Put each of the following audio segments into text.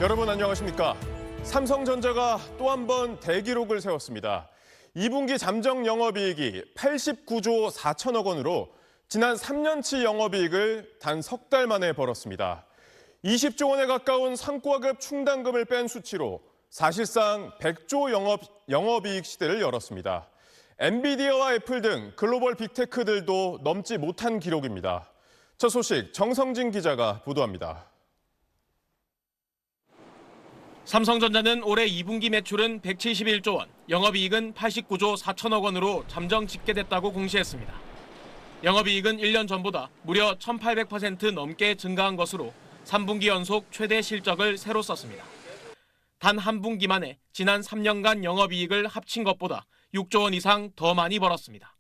여러분 안녕하십니까? 삼성전자가 또 한 번 대기록을 세웠습니다. 2분기 잠정 영업이익이 89조 4천억 원으로 지난 3년치 영업이익을 단 석 달 만에 벌었습니다. 20조 원에 가까운 상과급 충당금을 뺀 수치로 사실상 100조 영업이익 시대를 열었습니다. 엔비디아와 애플 등 글로벌 빅테크들도 넘지 못한 기록입니다. 첫 소식 정성진 기자가 보도합니다. 삼성전자는 올해 2분기 매출은 171조 원, 영업이익은 89조 4천억 원으로 잠정 집계됐다고 공시했습니다. 영업이익은 1년 전보다 무려 1,800% 넘게 증가한 것으로 3분기 연속 최대 실적을 새로 썼습니다. 단 한 분기 만에 지난 3년간 영업이익을 합친 것보다 6조 원 이상 더 많이 벌었습니다.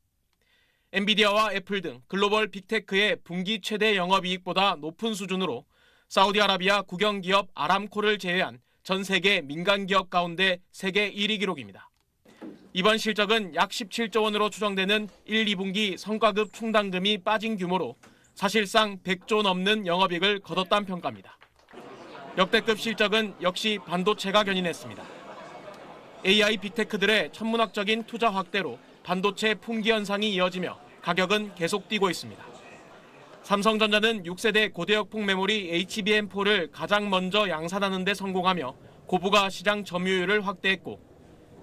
엔비디아와 애플 등 글로벌 빅테크의 분기 최대 영업이익보다 높은 수준으로 사우디아라비아 국영기업 아람코를 제외한 전 세계 민간 기업 가운데 세계 1위 기록입니다. 이번 실적은 약 17조 원으로 추정되는 1, 2분기 성과급 충당금이 빠진 규모로 사실상 100조 넘는 영업이익을 거뒀다는 평가입니다. 역대급 실적은 역시 반도체가 견인했습니다. AI 빅테크들의 천문학적인 투자 확대로 반도체 품귀 현상이 이어지며 가격은 계속 뛰고 있습니다. 삼성전자는 6세대 고대역폭 메모리 HBM4를 가장 먼저 양산하는 데 성공하며 고부가 시장 점유율을 확대했고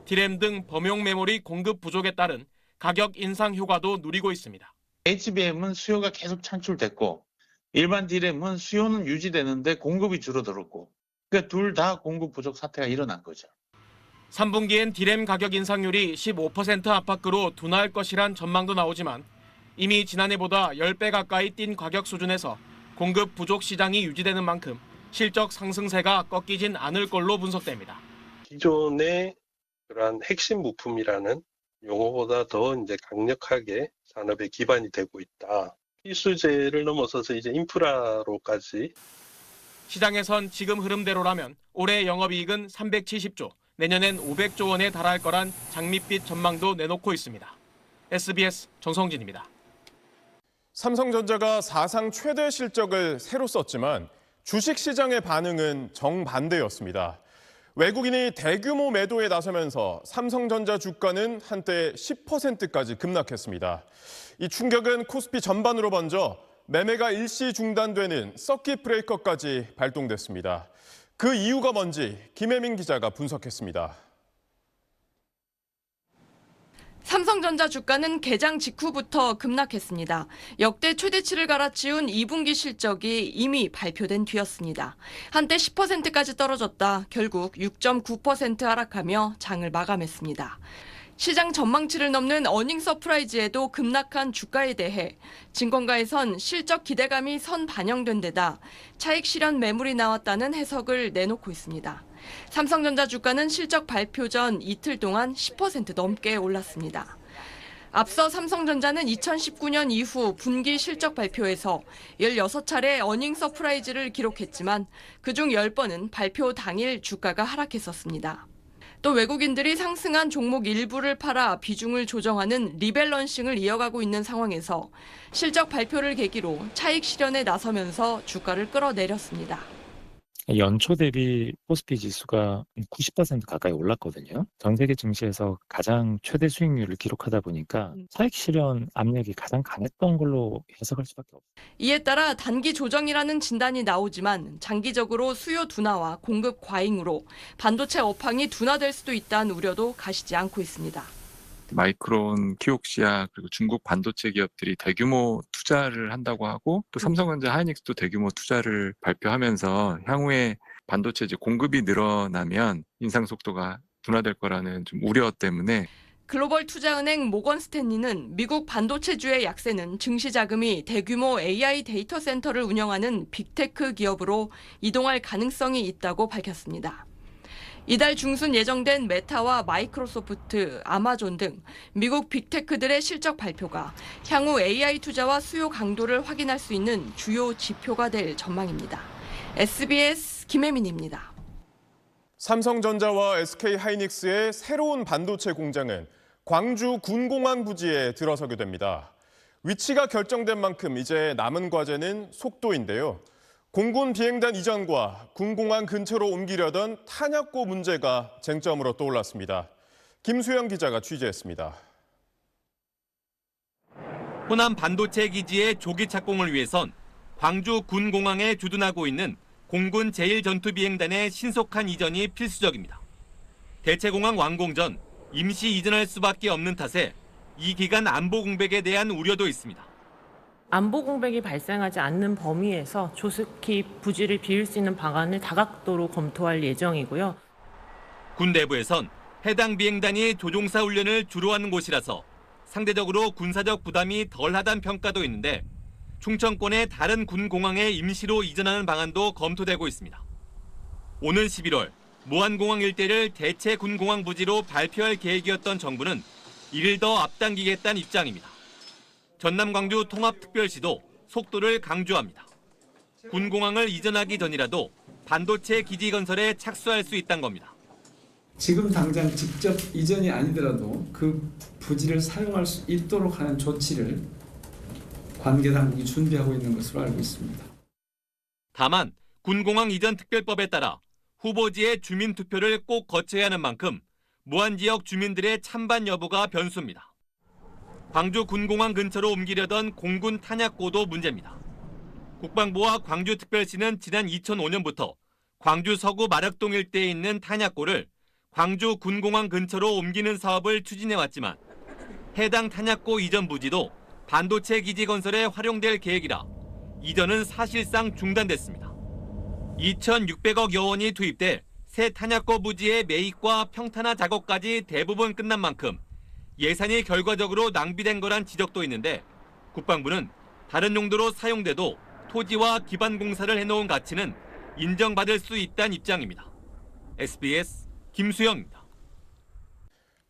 디램 등 범용 메모리 공급 부족에 따른 가격 인상 효과도 누리고 있습니다. HBM은 수요가 계속 창출됐고 일반 디램은 수요는 유지되는데 공급이 줄어들었고 그러니까 둘 다 공급 부족 사태가 일어난 거죠. 3분기엔 디램 가격 인상률이 15% 안팎으로 둔화할 것이란 전망도 나오지만 이미 지난해보다 10배 가까이 뛴 가격 수준에서 공급 부족 시장이 유지되는 만큼 실적 상승세가 꺾이진 않을 걸로 분석됩니다. 기존의 그러한 핵심 부품이라는 용어보다 더 이제 강력하게 산업의 기반이 되고 있다. 필수재를 넘어서서 이제 인프라로까지. 시장에선 지금 흐름대로라면 올해 영업이익은 370조, 내년엔 500조 원에 달할 거란 장밋빛 전망도 내놓고 있습니다. SBS 정성진입니다. 삼성전자가 사상 최대 실적을 새로 썼지만 주식시장의 반응은 정반대였습니다. 외국인이 대규모 매도에 나서면서 삼성전자 주가는 한때 10%까지 급락했습니다. 이 충격은 코스피 전반으로 번져 매매가 일시 중단되는 서킷 브레이커까지 발동됐습니다. 그 이유가 뭔지 김혜민 기자가 분석했습니다. 삼성전자 주가는 개장 직후부터 급락했습니다. 역대 최대치를 갈아치운 2분기 실적이 이미 발표된 뒤였습니다. 한때 10%까지 떨어졌다 결국 6.9% 하락하며 장을 마감했습니다. 시장 전망치를 넘는 어닝 서프라이즈에도 급락한 주가에 대해 증권가에선 실적 기대감이 선 반영된 데다 차익 실현 매물이 나왔다는 해석을 내놓고 있습니다. 삼성전자 주가는 실적 발표 전 이틀 동안 10% 넘게 올랐습니다. 앞서 삼성전자는 2019년 이후 분기 실적 발표에서 16차례 어닝 서프라이즈를 기록했지만 그중 10번은 발표 당일 주가가 하락했었습니다. 또 외국인들이 상승한 종목 일부를 팔아 비중을 조정하는 리밸런싱을 이어가고 있는 상황에서 실적 발표를 계기로 차익 실현에 나서면서 주가를 끌어내렸습니다. 연초 대비 코스피 지수가 90% 가까이 올랐거든요. 전 세계 증시에서 가장 최대 수익률을 기록하다 보니까 차익 실현 압력이 가장 강했던 걸로 해석할 수밖에 없어요. 이에 따라 단기 조정이라는 진단이 나오지만 장기적으로 수요 둔화와 공급 과잉으로 반도체 업황이 둔화될 수도 있다는 우려도 가시지 않고 있습니다. 마이크론, 키옥시아 그리고 중국 반도체 기업들이 대규모 투자를 한다고 하고 또 삼성전자, 하이닉스도 대규모 투자를 발표하면서 향후에 반도체 이제 공급이 늘어나면 인상 속도가 둔화될 거라는 좀 우려 때문에 글로벌 투자은행 모건 스탠리는 미국 반도체주의 약세는 증시 자금이 대규모 AI 데이터 센터를 운영하는 빅테크 기업으로 이동할 가능성이 있다고 밝혔습니다. 이달 중순 예정된 메타와 마이크로소프트, 아마존 등 미국 빅테크들의 실적 발표가 향후 AI 투자와 수요 강도를 확인할 수 있는 주요 지표가 될 전망입니다. SBS 김혜민입니다. 삼성전자와 SK하이닉스의 새로운 반도체 공장은 광주 군공항 부지에 들어서게 됩니다. 위치가 결정된 만큼 이제 남은 과제는 속도인데요. 공군 비행단 이전과 군공항 근처로 옮기려던 탄약고 문제가 쟁점으로 떠올랐습니다. 김수영 기자가 취재했습니다. 호남 반도체 기지의 조기 착공을 위해선 광주 군공항에 주둔하고 있는 공군 제1전투비행단의 신속한 이전이 필수적입니다. 대체공항 완공 전 임시 이전할 수밖에 없는 탓에 이 기간 안보 공백에 대한 우려도 있습니다. 안보 공백이 발생하지 않는 범위에서 조속히 부지를 비울 수 있는 방안을 다각도로 검토할 예정이고요. 군 내부에선 해당 비행단이 조종사 훈련을 주로 하는 곳이라서 상대적으로 군사적 부담이 덜하다는 평가도 있는데 충청권의 다른 군 공항에 임시로 이전하는 방안도 검토되고 있습니다. 오는 11월 무안공항 일대를 대체 군공항 부지로 발표할 계획이었던 정부는 이를 더 앞당기겠다는 입장입니다. 전남 광주 통합특별시도 속도를 강조합니다. 군공항을 이전하기 전이라도 반도체 기지 건설에 착수할 수 있다는 겁니다. 지금 당장 직접 이전이 아니더라도 그 부지를 사용할 수 있도록 하는 조치를 관계 당국이 준비하고 있는 것으로 알고 있습니다. 다만 군공항 이전 특별법에 따라 후보지의 주민 투표를 꼭 거쳐야 하는 만큼 무안 지역 주민들의 찬반 여부가 변수입니다. 광주 군공항 근처로 옮기려던 공군 탄약고도 문제입니다. 국방부와 광주특별시는 지난 2005년부터 광주 서구 마력동 일대에 있는 탄약고를 광주 군공항 근처로 옮기는 사업을 추진해왔지만 해당 탄약고 이전 부지도 반도체 기지 건설에 활용될 계획이라 이전은 사실상 중단됐습니다. 2,600억여 원이 투입돼 새 탄약고 부지의 매입과 평탄화 작업까지 대부분 끝난 만큼 예산이 결과적으로 낭비된 거란 지적도 있는데 국방부는 다른 용도로 사용돼도 토지와 기반 공사를 해놓은 가치는 인정받을 수 있다는 입장입니다. SBS 김수영입니다.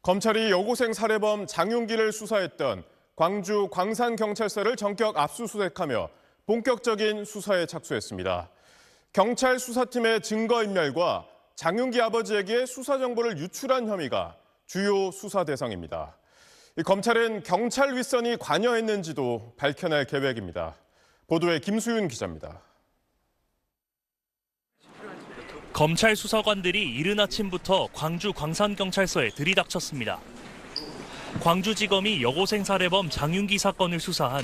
검찰이 여고생 살해범 장윤기를 수사했던 광주 광산경찰서를 전격 압수수색하며 본격적인 수사에 착수했습니다. 경찰 수사팀의 증거인멸과 장윤기 아버지에게 수사 정보를 유출한 혐의가 주요 수사 대상입니다. 검찰은 경찰 윗선이 관여했는지도 밝혀낼 계획입니다. 보도에 김수윤 기자입니다. 검찰 수사관들이 이른 아침부터 광주 광산경찰서에 들이닥쳤습니다. 광주지검이 여고생 살해범 장윤기 사건을 수사한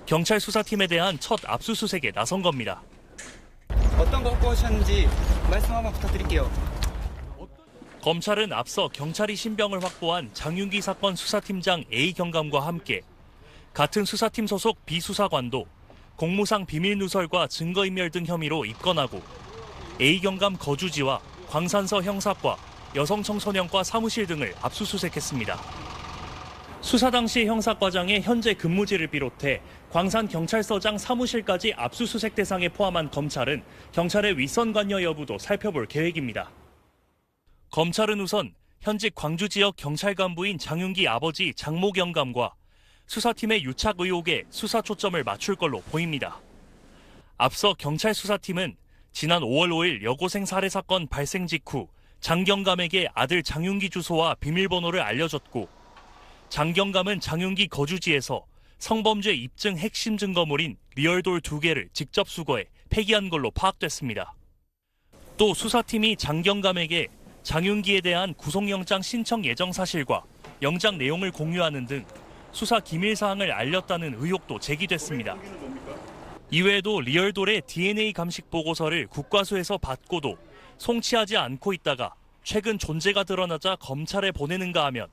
경찰 수사팀에 대한 첫 압수수색에 나선 겁니다. 어떤 거 갖고 오셨는지 말씀 한번 부탁드릴게요. 검찰은 앞서 경찰이 신병을 확보한 장윤기 사건 수사팀장 A 경감과 함께 같은 수사팀 소속 B 수사관도 공무상 비밀 누설과 증거인멸 등 혐의로 입건하고 A 경감 거주지와 광산서 형사과, 여성청소년과 사무실 등을 압수수색했습니다. 수사 당시 형사과장의 현재 근무지를 비롯해 광산경찰서장 사무실까지 압수수색 대상에 포함한 검찰은 경찰의 윗선 관여 여부도 살펴볼 계획입니다. 검찰은 우선 현직 광주 지역 경찰 간부인 장윤기 아버지 장모 경감과 수사팀의 유착 의혹에 수사 초점을 맞출 걸로 보입니다. 앞서 경찰 수사팀은 지난 5월 5일 여고생 살해 사건 발생 직후 장 경감에게 아들 장윤기 주소와 비밀번호를 알려줬고 장 경감은 장윤기 거주지에서 성범죄 입증 핵심 증거물인 리얼돌 2개를 직접 수거해 폐기한 걸로 파악됐습니다. 또 수사팀이 장 경감에게 장윤기에 대한 구속영장 신청 예정 사실과 영장 내용을 공유하는 등 수사 기밀 사항을 알렸다는 의혹도 제기됐습니다. 이외에도 리얼돌의 DNA 감식 보고서를 국과수에서 받고도 송치하지 않고 있다가 최근 존재가 드러나자 검찰에 보내는가 하면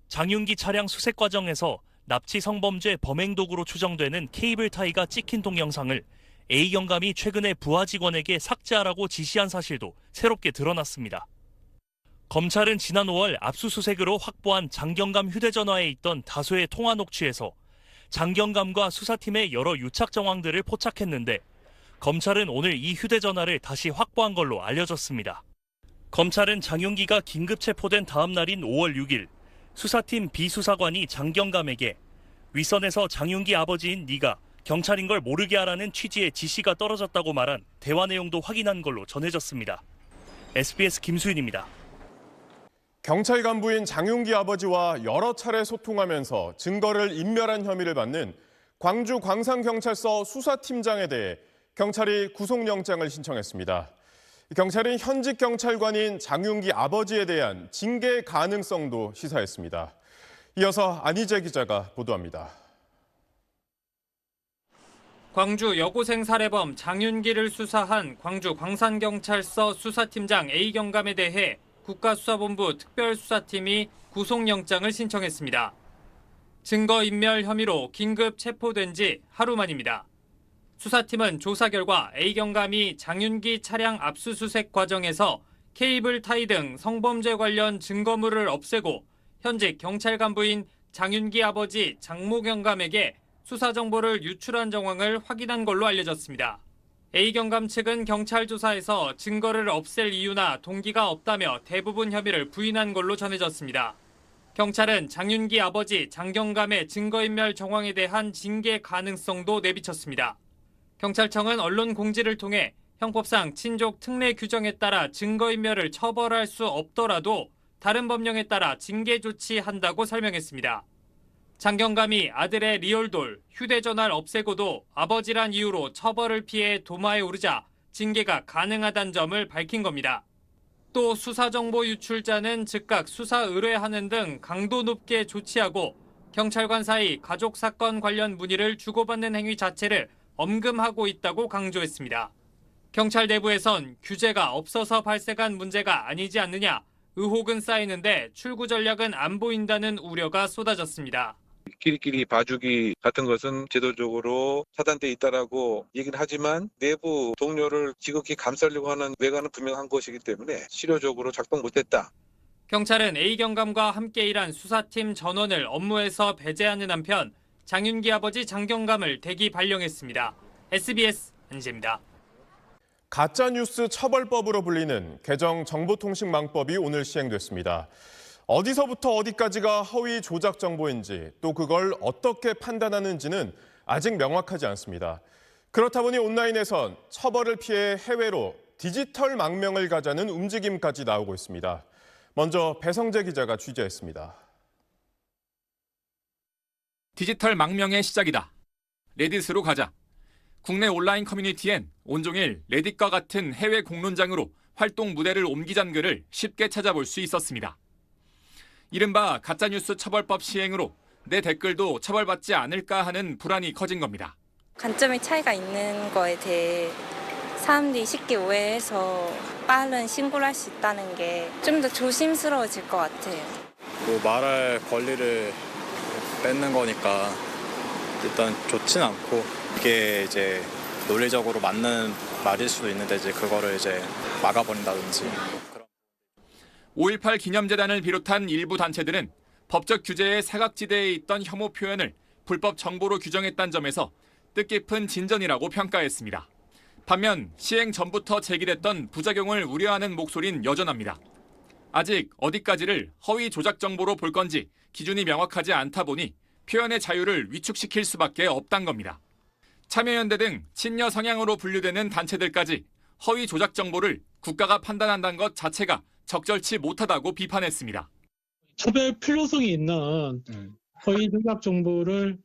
장윤기 차량 수색 과정에서 납치 성범죄 범행 도구로 추정되는 케이블 타이가 찍힌 동영상을 A 경감이 최근에 부하 직원에게 삭제하라고 지시한 사실도 새롭게 드러났습니다. 검찰은 지난 5월 압수수색으로 확보한 장 경감 휴대전화에 있던 다수의 통화 녹취에서 장 경감과 수사팀의 여러 유착 정황들을 포착했는데 검찰은 오늘 이 휴대전화를 다시 확보한 걸로 알려졌습니다. 검찰은 장윤기가 긴급 체포된 다음 날인 5월 6일 수사팀 B 수사관이 장 경감에게 윗선에서 장윤기 아버지인 네가 경찰인 걸 모르게 하라는 취지의 지시가 떨어졌다고 말한 대화 내용도 확인한 걸로 전해졌습니다. SBS 김수윤입니다. 경찰 간부인 장윤기 아버지와 여러 차례 소통하면서 증거를 인멸한 혐의를 받는 광주 광산경찰서 수사팀장에 대해 경찰이 구속영장을 신청했습니다. 경찰은 현직 경찰관인 장윤기 아버지에 대한 징계 가능성도 시사했습니다. 이어서 안희재 기자가 보도합니다. 광주 여고생 살해범 장윤기를 수사한 광주 광산경찰서 수사팀장 A경감에 대해 국가수사본부 특별수사팀이 구속영장을 신청했습니다. 증거인멸 혐의로 긴급 체포된 지 하루 만입니다. 수사팀은 조사 결과 A경감이 장윤기 차량 압수수색 과정에서 케이블 타이 등 성범죄 관련 증거물을 없애고 현직 경찰 간부인 장윤기 아버지 장모 경감에게 수사 정보를 유출한 정황을 확인한 걸로 알려졌습니다. A경감 측은 경찰 조사에서 증거를 없앨 이유나 동기가 없다며 대부분 혐의를 부인한 걸로 전해졌습니다. 경찰은 장윤기 아버지 장경감의 증거인멸 정황에 대한 징계 가능성도 내비쳤습니다. 경찰청은 언론 공지를 통해 형법상 친족 특례 규정에 따라 증거인멸을 처벌할 수 없더라도 다른 법령에 따라 징계 조치한다고 설명했습니다. 장경감이 아들의 리얼돌, 휴대전화를 없애고도 아버지란 이유로 처벌을 피해 도마에 오르자 징계가 가능하다는 점을 밝힌 겁니다. 또 수사정보 유출자는 즉각 수사 의뢰하는 등 강도 높게 조치하고 경찰관 사이 가족 사건 관련 문의를 주고받는 행위 자체를 엄금하고 있다고 강조했습니다. 경찰 내부에선 규제가 없어서 발생한 문제가 아니지 않느냐, 의혹은 쌓이는데 출구 전략은 안 보인다는 우려가 쏟아졌습니다. 끼리끼리 봐주기 같은 것은 제도적으로 차단돼 있다라고 얘기는 하지만 내부 동료를 지극히 감싸려고 하는 외관은 분명한 것이기 때문에 실효적으로 작동 못했다. 경찰은 A경감과 함께 일한 수사팀 전원을 업무에서 배제하는 한편 장윤기 아버지 장경감을 대기 발령했습니다. SBS 안희재입니다. 가짜뉴스 처벌법으로 불리는 개정 정보통신망법이 오늘 시행됐습니다. 어디서부터 어디까지가 허위 조작 정보인지 또 그걸 어떻게 판단하는지는 아직 명확하지 않습니다. 그렇다 보니 온라인에선 처벌을 피해 해외로 디지털 망명을 가자는 움직임까지 나오고 있습니다. 먼저 배성재 기자가 취재했습니다. 디지털 망명의 시작이다. 레딧으로 가자. 국내 온라인 커뮤니티엔 온종일 레딧과 같은 해외 공론장으로 활동 무대를 옮기자는 글을 쉽게 찾아볼 수 있었습니다. 이른바 가짜뉴스 처벌법 시행으로 내 댓글도 처벌받지 않을까 하는 불안이 커진 겁니다. 관점의 차이가 있는 거에 대해 사람들이 쉽게 오해해서 빠른 신고를 할 수 있다는 게 좀 더 조심스러워질 것 같아요. 말할 권리를 뺏는 거니까 일단 좋진 않고 이게 이제 논리적으로 맞는 말일 수도 있는데 이제 그거를 이제 막아버린다든지. 5.18 기념재단을 비롯한 일부 단체들은 법적 규제의 사각지대에 있던 혐오 표현을 불법 정보로 규정했다는 점에서 뜻깊은 진전이라고 평가했습니다. 반면 시행 전부터 제기됐던 부작용을 우려하는 목소리는 여전합니다. 아직 어디까지를 허위 조작 정보로 볼 건지 기준이 명확하지 않다 보니 표현의 자유를 위축시킬 수밖에 없다는 겁니다. 참여연대 등 친여 성향으로 분류되는 단체들까지 허위 조작 정보를 국가가 판단한다는 것 자체가 적절치 못하다고 비판했습니다. 처벌 필요성이 있는 허위 조작 정보를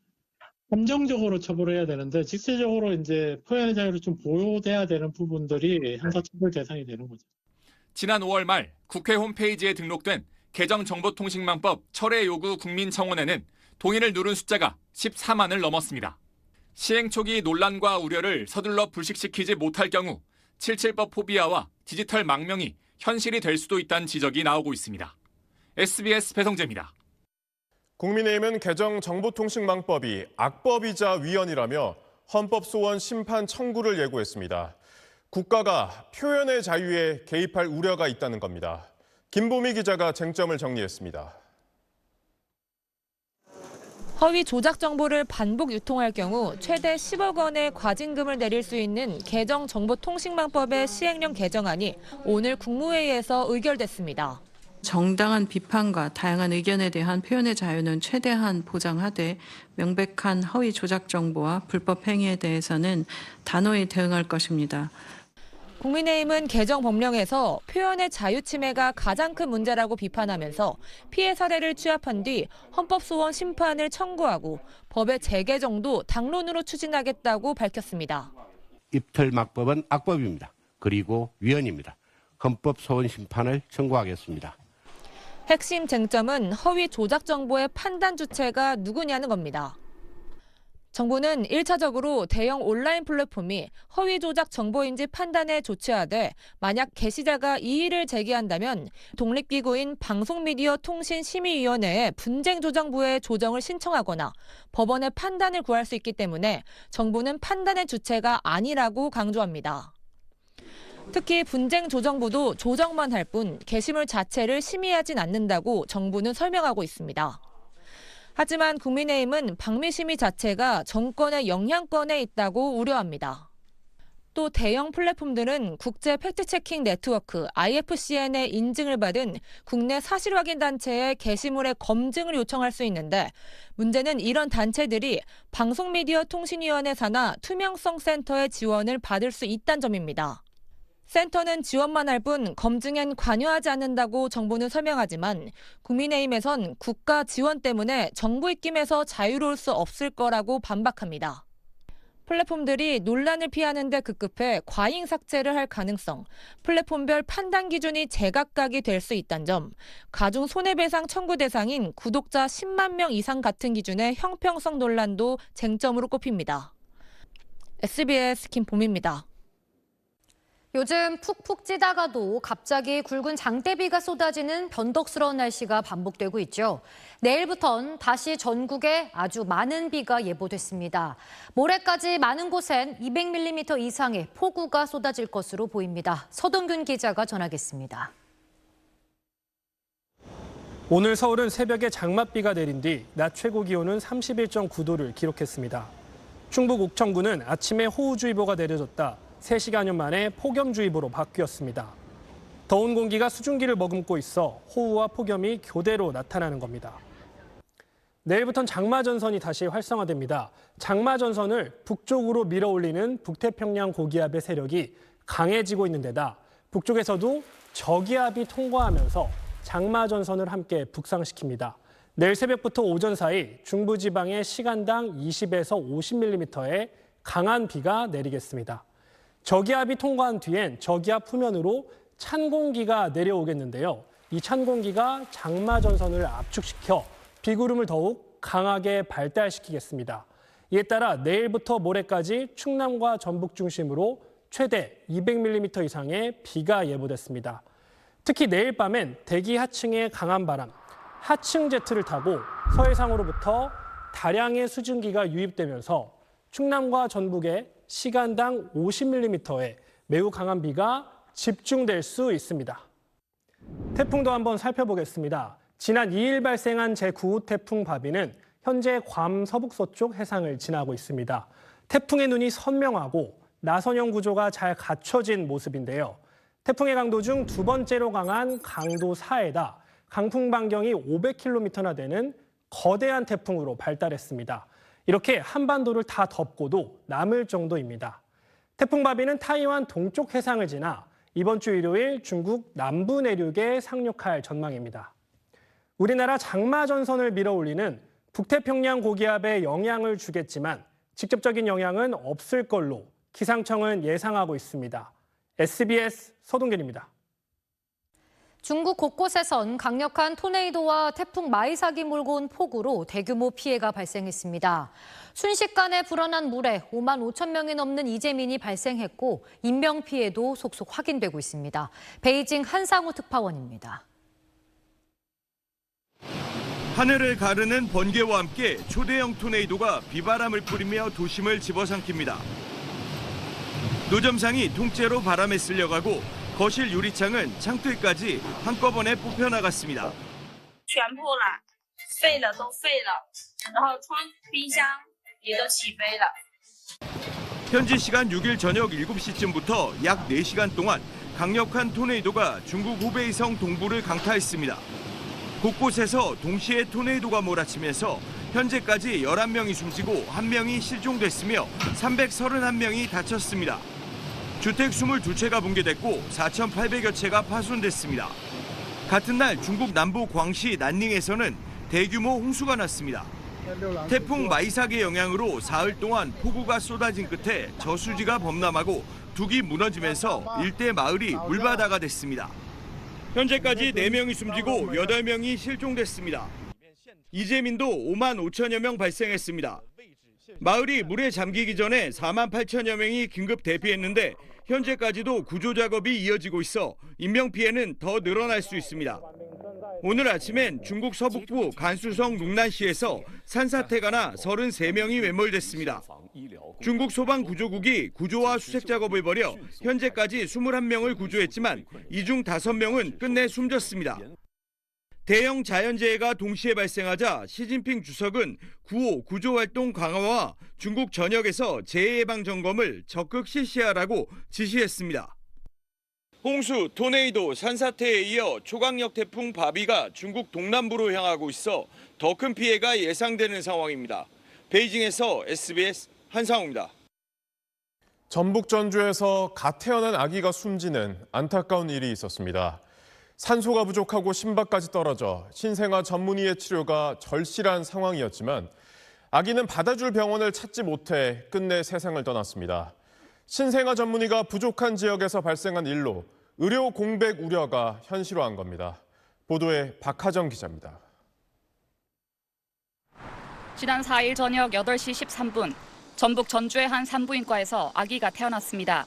함정적으로 처벌해야 되는데 직접적으로 이제 표현의 자유를 좀 보호돼야 되는 부분들이 형사처벌 대상이 되는 거죠. 지난 5월 말 국회 홈페이지에 등록된 개정정보통신망법 철회 요구 국민청원에는 동의를 누른 숫자가 14만을 넘었습니다. 시행 초기 논란과 우려를 서둘러 불식시키지 못할 경우 7.7법 포비아와 디지털 망명이 현실이 될 수도 있다는 지적이 나오고 있습니다. SBS 배성재입니다. 국민의힘은 개정 정보통신망법이 악법이자 위헌이라며 헌법소원 심판 청구를 예고했습니다. 국가가 표현의 자유에 개입할 우려가 있다는 겁니다. 김보미 기자가 쟁점을 정리했습니다. 허위 조작 정보를 반복 유통할 경우 최대 10억 원의 과징금을 내릴 수 있는 개정 정보통신망법의 시행령 개정안이 오늘 국무회의에서 의결됐습니다. 정당한 비판과 다양한 의견에 대한 표현의 자유는 최대한 보장하되 명백한 허위 조작 정보와 불법 행위에 대해서는 단호히 대응할 것입니다. 국민의힘은 개정 법령에서 표현의 자유 침해가 가장 큰 문제라고 비판하면서 피해 사례를 취합한 뒤 헌법소원 심판을 청구하고 법의 재개정도 당론으로 추진하겠다고 밝혔습니다. 입틀막법은 악법입니다. 그리고 위헌입니다. 헌법 소원 심판을 청구하겠습니다. 핵심 쟁점은 허위 조작 정보의 판단 주체가 누구냐는 겁니다. 정부는 1차적으로 대형 온라인 플랫폼이 허위 조작 정보인지 판단에 조치하되 만약 게시자가 이의를 제기한다면 독립기구인 방송미디어통신심의위원회에 분쟁조정부에 조정을 신청하거나 법원의 판단을 구할 수 있기 때문에 정부는 판단의 주체가 아니라고 강조합니다. 특히 분쟁조정부도 조정만 할 뿐 게시물 자체를 심의하진 않는다고 정부는 설명하고 있습니다. 하지만 국민의힘은 방미심의 자체가 정권의 영향권에 있다고 우려합니다. 또 대형 플랫폼들은 국제 팩트체킹 네트워크 IFCN의 인증을 받은 국내 사실확인 단체의 게시물의 검증을 요청할 수 있는데 문제는 이런 단체들이 방송미디어통신위원회 산하 투명성 센터의 지원을 받을 수 있다는 점입니다. 센터는 지원만 할 뿐 검증엔 관여하지 않는다고 정부는 설명하지만 국민의힘에선 국가 지원 때문에 정부 입김에서 자유로울 수 없을 거라고 반박합니다. 플랫폼들이 논란을 피하는 데 급급해 과잉 삭제를 할 가능성, 플랫폼별 판단 기준이 제각각이 될 수 있다는 점, 가중 손해배상 청구 대상인 구독자 10만 명 이상 같은 기준의 형평성 논란도 쟁점으로 꼽힙니다. SBS 김봄입니다. 요즘 푹푹 찌다가도 갑자기 굵은 장대비가 쏟아지는 변덕스러운 날씨가 반복되고 있죠. 내일부턴 다시 전국에 아주 많은 비가 예보됐습니다. 모레까지 많은 곳엔 200mm 이상의 폭우가 쏟아질 것으로 보입니다. 서동균 기자가 전하겠습니다. 오늘 서울은 새벽에 장맛비가 내린 뒤 낮 최고 기온은 31.9도를 기록했습니다. 충북 옥천군은 아침에 호우주의보가 내려졌다 3시간여 만에 폭염주의보로 바뀌었습니다. 더운 공기가 수증기를 머금고 있어 호우와 폭염이 교대로 나타나는 겁니다. 내일부터는 장마전선이 다시 활성화됩니다. 장마전선을 북쪽으로 밀어올리는 북태평양 고기압의 세력이 강해지고 있는 데다 북쪽에서도 저기압이 통과하면서 장마전선을 함께 북상시킵니다. 내일 새벽부터 오전 사이 중부지방에 시간당 20에서 50mm의 강한 비가 내리겠습니다. 저기압이 통과한 뒤엔 저기압 후면으로 찬 공기가 내려오겠는데요. 이 찬 공기가 장마전선을 압축시켜 비구름을 더욱 강하게 발달시키겠습니다. 이에 따라 내일부터 모레까지 충남과 전북 중심으로 최대 200mm 이상의 비가 예보됐습니다. 특히 내일 밤엔 대기 하층의 강한 바람, 하층 제트를 타고 서해상으로부터 다량의 수증기가 유입되면서 충남과 전북에 시간당 50mm의 매우 강한 비가 집중될 수 있습니다. 태풍도 한번 살펴보겠습니다. 지난 2일 발생한 제9호 태풍 바비는 현재 괌 서북서쪽 해상을 지나고 있습니다. 태풍의 눈이 선명하고 나선형 구조가 잘 갖춰진 모습인데요. 태풍의 강도 중 두 번째로 강한 강도 4에다 강풍 반경이 500km나 되는 거대한 태풍으로 발달했습니다. 이렇게 한반도를 다 덮고도 남을 정도입니다. 태풍 바비는 타이완 동쪽 해상을 지나 이번 주 일요일 중국 남부 내륙에 상륙할 전망입니다. 우리나라 장마전선을 밀어올리는 북태평양 고기압에 영향을 주겠지만 직접적인 영향은 없을 걸로 기상청은 예상하고 있습니다. SBS 서동균입니다. 중국 곳곳에선 강력한 토네이도와 태풍 마이삭이 몰고 온 폭우로 대규모 피해가 발생했습니다. 순식간에 불어난 물에 5만 5천 명이 넘는 이재민이 발생했고 인명피해도 속속 확인되고 있습니다. 베이징 한상우 특파원입니다. 하늘을 가르는 번개와 함께 초대형 토네이도가 비바람을 뿌리며 도심을 집어삼킵니다. 노점상이 통째로 바람에 쓸려가고 거실 유리창은 창틀까지 한꺼번에 뽑혀나갔습니다. 현지 시간 6일 저녁 7시쯤부터 약 4시간 동안 강력한 토네이도가 중국 후베이성 동부를 강타했습니다. 곳곳에서 동시에 토네이도가 몰아치면서 현재까지 11명이 숨지고 1명이 실종됐으며 331명이 다쳤습니다. 주택 22채가 붕괴됐고 4,800여 채가 파손됐습니다. 같은 날 중국 남부 광시 난닝에서는 대규모 홍수가 났습니다. 태풍 마이삭의 영향으로 사흘 동안 폭우가 쏟아진 끝에 저수지가 범람하고 둑이 무너지면서 일대 마을이 물바다가 됐습니다. 현재까지 4명이 숨지고 8명이 실종됐습니다. 이재민도 5만 5천여 명 발생했습니다. 마을이 물에 잠기기 전에 4만 8천여 명이 긴급 대피했는데 현재까지도 구조 작업이 이어지고 있어 인명피해는 더 늘어날 수 있습니다. 오늘 아침엔 중국 서북부 간수성 룽난시에서 산사태가 나 33명이 매몰됐습니다. 중국 소방구조국이 구조와 수색 작업을 벌여 현재까지 21명을 구조했지만 이 중 5명은 끝내 숨졌습니다. 대형 자연재해가 동시에 발생하자 시진핑 주석은 구호 구조활동 강화와 중국 전역에서 재해예방 점검을 적극 실시하라고 지시했습니다. 홍수, 토네이도, 산사태에 이어 초강력 태풍 바비가 중국 동남부로 향하고 있어 더 큰 피해가 예상되는 상황입니다. 베이징에서 SBS 한상호입니다. 전북 전주에서 갓 태어난 아기가 숨지는 안타까운 일이 있었습니다. 산소가 부족하고 심박까지 떨어져 신생아 전문의의 치료가 절실한 상황이었지만 아기는 받아줄 병원을 찾지 못해 끝내 세상을 떠났습니다. 신생아 전문의가 부족한 지역에서 발생한 일로 의료 공백 우려가 현실화한 겁니다. 보도에 박하정 기자입니다. 지난 4일 저녁 8시 13분, 전북 전주의 한 산부인과에서 아기가 태어났습니다.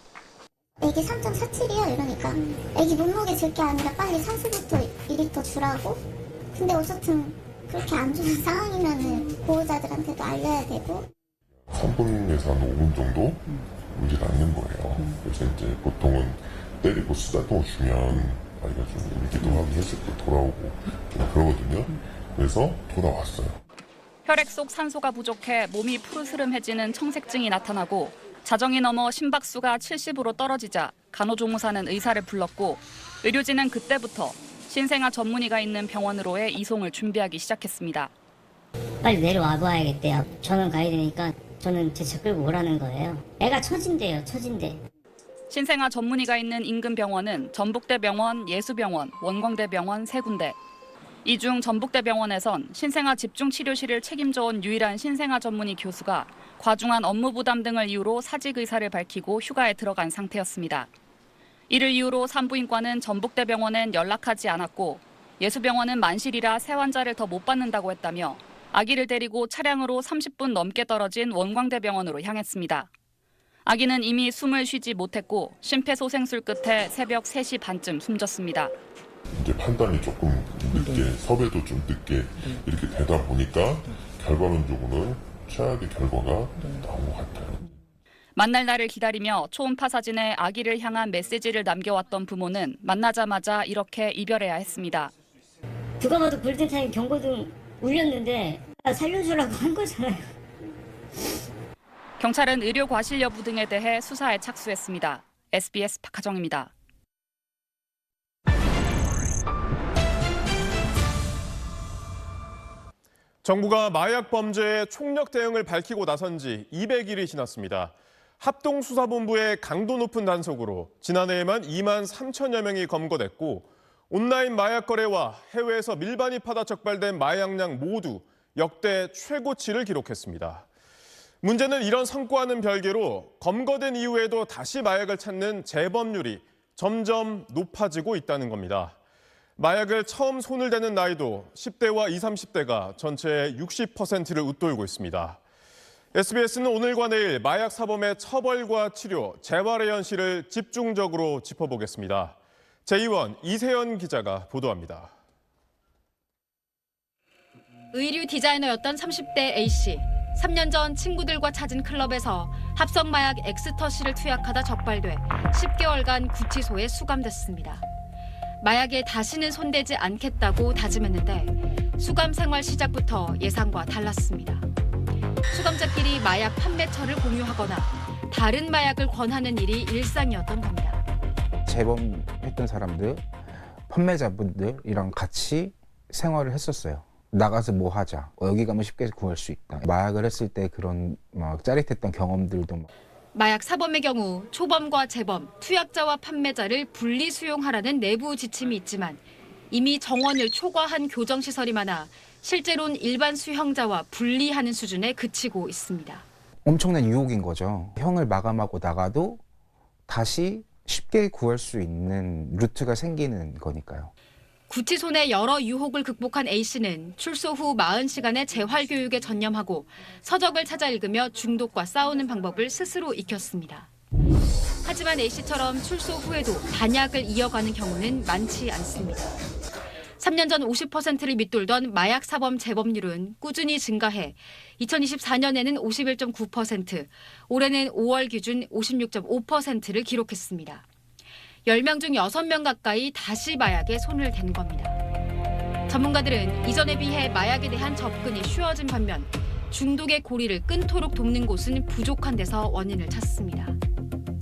애기 3.47이야 이러니까 애기 몸무게 잴 게 아니라 빨리 산소부터 2리터 주라고. 근데 어쨌든 그렇게 안 좋은 상황이면은 보호자들한테도 알려야 되고. 3분에서 한 5분 정도 울지가 않는 거예요. 그래서 이제 보통은 때리고 수다통을 주면 아이가 좀 울기도 하고 했을 때 돌아오고 좀 그러거든요. 그래서 돌아왔어요. 혈액 속 산소가 부족해 몸이 푸르스름해지는 청색증이 나타나고 자정이 넘어 심박수가 70으로 떨어지자 간호조무사는 의사를 불렀고 의료진은 그때부터 신생아 전문의가 있는 병원으로의 이송을 준비하기 시작했습니다. 빨리 내려와 봐야겠대요. 저는 가야 되니까 저는 제 차 끌고 오라는 거예요. 애가 처진대요, 처진대. 신생아 전문의가 있는 인근 병원은 전북대병원, 예수병원, 원광대병원 3군데. 이 중 전북대병원에선 신생아 집중치료실을 책임져온 유일한 신생아 전문의 교수가 과중한 업무 부담 등을 이유로 사직 의사를 밝히고 휴가에 들어간 상태였습니다. 이를 이유로 산부인과는 전북대병원엔 연락하지 않았고 예수병원은 만실이라 새 환자를 더 못 받는다고 했다며 아기를 데리고 차량으로 30분 넘게 떨어진 원광대병원으로 향했습니다. 아기는 이미 숨을 쉬지 못했고 심폐소생술 끝에 새벽 3시 반쯤 숨졌습니다. 이제 판단이 조금 늦게, 섭외도 좀 늦게 이렇게 되다 보니까 결과론적으로는 최악의 결과가 나온 것 같아요. 만날 날을 기다리며 초음파 사진에 아기를 향한 메시지를 남겨왔던 부모는 만나자마자 이렇게 이별해야 했습니다. 누가 봐도 골든타임 경고등 울렸는데 살려주라고 한 거잖아요. 경찰은 의료 과실 여부 등에 대해 수사에 착수했습니다. SBS 박하정입니다. 정부가 마약 범죄에 총력 대응을 밝히고 나선 지 200일이 지났습니다. 합동수사본부의 강도 높은 단속으로 지난해에만 2만 3천여 명이 검거됐고 온라인 마약 거래와 해외에서 밀반입하다 적발된 마약량 모두 역대 최고치를 기록했습니다. 문제는 이런 성과와는 별개로 검거된 이후에도 다시 마약을 찾는 재범률이 점점 높아지고 있다는 겁니다. 마약을 처음 손을 대는 나이도 10대와 20, 30대가 전체의 60%를 웃돌고 있습니다. SBS는 오늘과 내일 마약 사범의 처벌과 치료, 재활의 현실을 집중적으로 짚어보겠습니다. 제2원 이세연 기자가 보도합니다. 의류 디자이너였던 30대 A씨. 3년 전 친구들과 찾은 클럽에서 합성 마약 엑스터시를 투약하다 적발돼 10개월간 구치소에 수감됐습니다. 마약에 다시는 손대지 않겠다고 다짐했는데 수감 생활 시작부터 예상과 달랐습니다. 수감자끼리 마약 판매처를 공유하거나 다른 마약을 권하는 일이 일상이었던 겁니다. 재범했던 사람들, 판매자분들이랑 같이 생활을 했었어요. 나가서 뭐 하자. 여기 가면 쉽게 구할 수 있다. 마약을 했을 때 그런 막 짜릿했던 경험들도. 마약 사범의 경우 초범과 재범, 투약자와 판매자를 분리 수용하라는 내부 지침이 있지만 이미 정원을 초과한 교정시설이 많아 실제로는 일반 수형자와 분리하는 수준에 그치고 있습니다. 엄청난 유혹인 거죠. 형을 마감하고 나가도 다시 쉽게 구할 수 있는 루트가 생기는 거니까요. 구치소 내 여러 유혹을 극복한 A씨는 출소 후 40시간의 재활교육에 전념하고 서적을 찾아 읽으며 중독과 싸우는 방법을 스스로 익혔습니다. 하지만 A씨처럼 출소 후에도 단약을 이어가는 경우는 많지 않습니다. 3년 전 50%를 밑돌던 마약 사범 재범률은 꾸준히 증가해 2024년에는 51.9%, 올해는 5월 기준 56.5%를 기록했습니다. 10명 중 6명 가까이 다시 마약에 손을 댄 겁니다. 전문가들은 이전에 비해 마약에 대한 접근이 쉬워진 반면 중독의 고리를 끊도록 돕는 곳은 부족한 데서 원인을 찾습니다.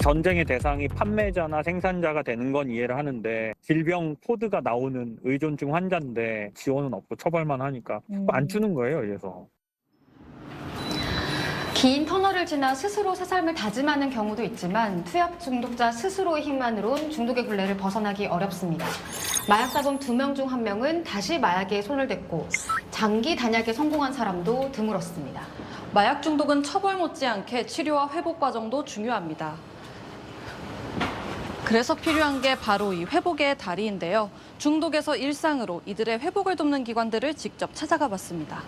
전쟁의 대상이 판매자나 생산자가 되는 건 이해를 하는데 질병 코드가 나오는 의존증 환자인데 지원은 없고 처벌만 하니까 안 주는 거예요. 그래서. 긴 터널을 지나 스스로 새 삶을 다짐하는 경우도 있지만 투약 중독자 스스로의 힘만으론 중독의 굴레를 벗어나기 어렵습니다. 마약사범 2명 중 1명은 다시 마약에 손을 댔고 장기 단약에 성공한 사람도 드물었습니다. 마약 중독은 처벌 못지않게 치료와 회복 과정도 중요합니다. 그래서 필요한 게 바로 이 회복의 다리인데요. 중독에서 일상으로 이들의 회복을 돕는 기관들을 직접 찾아가 봤습니다.